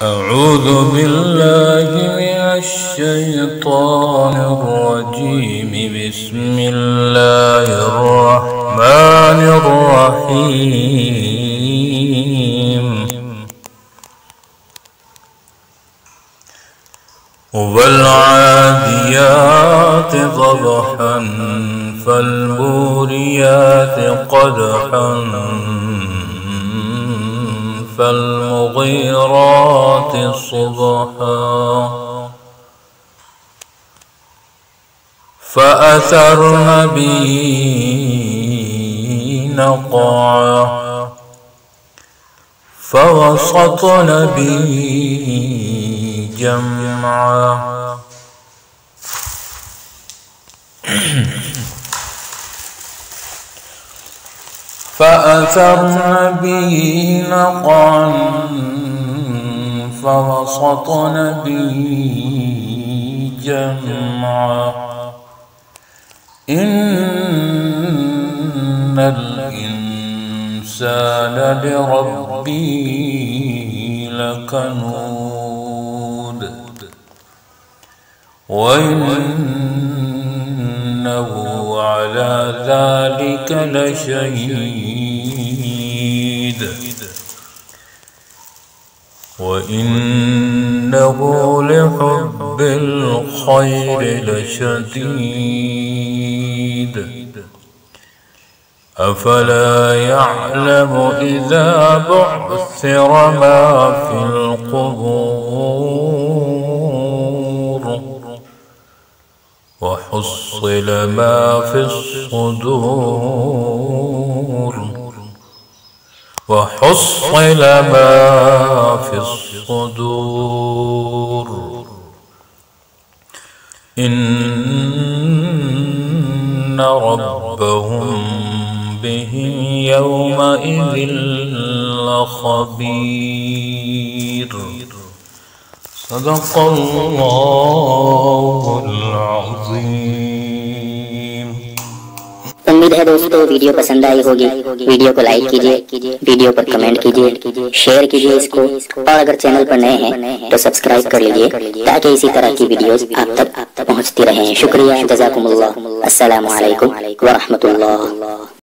أعوذ بالله من الشيطان الرجيم. بسم الله الرحمن الرحيم. والعاديات ضبحا فالموريات قدحا فالمغيرات صبحا فأثرن به نقعا فوسطن به جمعا فأثرن به نقعا فوسطن به جمعا إن الإنسان لربه لكنود وإنه على ذلك لشهيد وإنه لحب الخير لشديد أفلا يعلم إذا بعثر ما في القبور وحصل ما في الصدور وحصل ما في الصدور إن ربهم بهم يومئذ لخبير. صدق الله العظيم. उम्मीद है दोस्तों वीडियो पसंद आई होगी। वीडियो को लाइक कीजिए, वीडियो पर कमेंट कीजिए, शेयर कीजिए इसको, और अगर चैनल पर नए हैं तो सब्सक्राइब कर लीजिए ताकि इसी तरह की वीडियोस आप तक पहुंचती रहें। शुक्रिया, जज़ाकुमुल्लाह। अस्सलामु अलैकुम व रहमतुल्लाह।